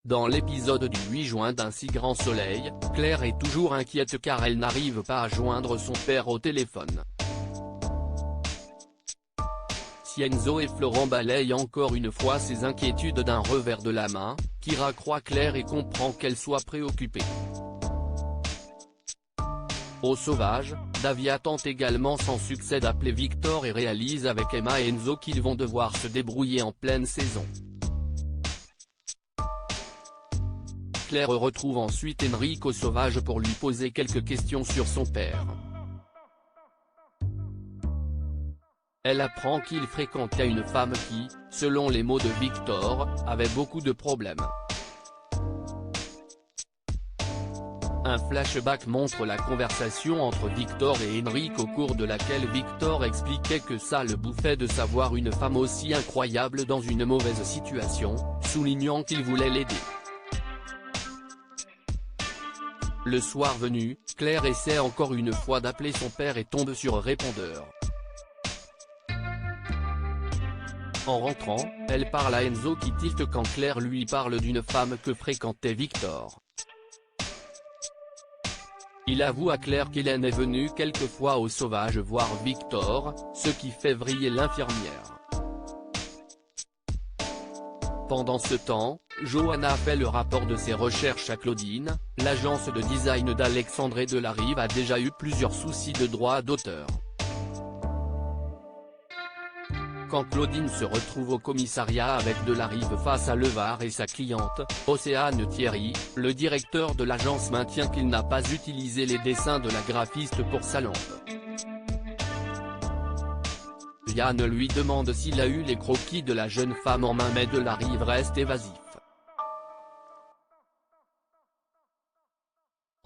Dans l'épisode du 8 juin d'Un si grand soleil, Claire est toujours inquiète car elle n'arrive pas à joindre son père au téléphone. Enzo et Florent balayent encore une fois ses inquiétudes d'un revers de la main, Kyra croit Claire et comprend qu'elle soit préoccupée. Au sauvage, Davia tente également sans succès d'appeler Victor et réalise avec Emma et Enzo qu'ils vont devoir se débrouiller en pleine saison. Claire retrouve ensuite Enrique au sauvage pour lui poser quelques questions sur son père. Elle apprend qu'il fréquentait une femme qui, selon les mots de Victor, avait beaucoup de problèmes. Un flashback montre la conversation entre Victor et Enrique au cours de laquelle Victor expliquait que ça le bouffait de savoir une femme aussi incroyable dans une mauvaise situation, soulignant qu'il voulait l'aider. Le soir venu, Claire essaie encore une fois d'appeler son père et tombe sur répondeur. En rentrant, elle parle à Enzo qui tilte quand Claire lui parle d'une femme que fréquentait Victor. Il avoue à Claire qu'Hélène est venue quelquefois au sauvage voir Victor, ce qui fait vriller l'infirmière. Pendant ce temps, Johanna fait le rapport de ses recherches à Claudine, l'agence de design d'Alexandre Delarive a déjà eu plusieurs soucis de droit d'auteur. Quand Claudine se retrouve au commissariat avec Delarive face à Levar et sa cliente, Océane Thierry, le directeur de l'agence maintient qu'il n'a pas utilisé les dessins de la graphiste pour sa lampe. Yann lui demande s'il a eu les croquis de la jeune femme en main mais Delarive reste évasif.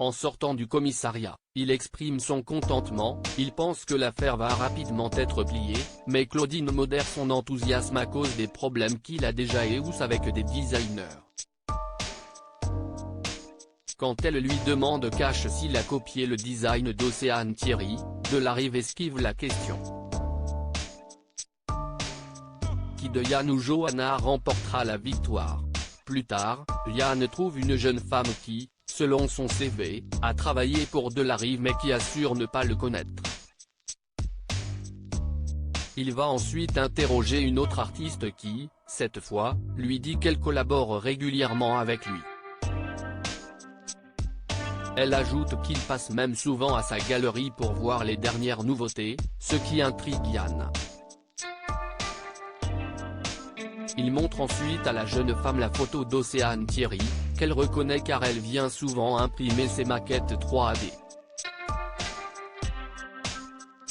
En sortant du commissariat, il exprime son contentement, il pense que l'affaire va rapidement être pliée, mais Claudine modère son enthousiasme à cause des problèmes qu'il a déjà eus avec des designers. Quand elle lui demande cash s'il a copié le design d'Océane Thierry, Delarive esquive la question. Qui de Yann ou Johanna remportera la victoire? Plus tard, Yann trouve une jeune femme qui, selon son CV, a travaillé pour Delarive mais qui assure ne pas le connaître. Il va ensuite interroger une autre artiste qui, cette fois, lui dit qu'elle collabore régulièrement avec lui. Elle ajoute qu'il passe même souvent à sa galerie pour voir les dernières nouveautés, ce qui intrigue Yann. Il montre ensuite à la jeune femme la photo d'Océane Thierry, qu'elle reconnaît car elle vient souvent imprimer ses maquettes 3D.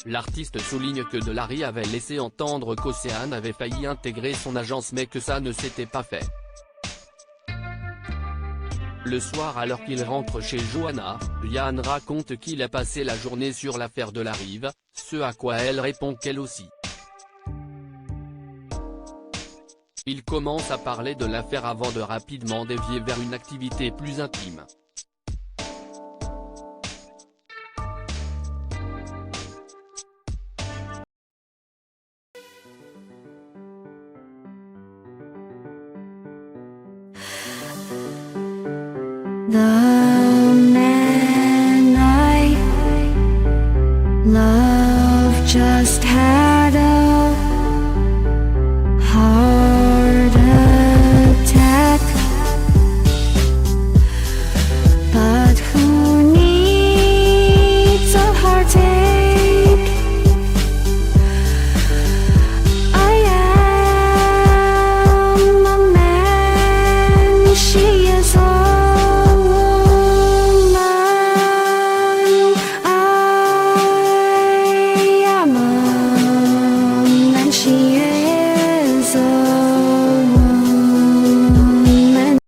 L'artiste souligne que Delarive avait laissé entendre qu'Océane avait failli intégrer son agence mais que ça ne s'était pas fait. Le soir alors qu'il rentre chez Johanna, Yann raconte qu'il a passé la journée sur l'affaire Delarive, ce à quoi elle répond qu'elle aussi. Il commence à parler de l'affaire avant de rapidement dévier vers une activité plus intime. The man I love just had a heart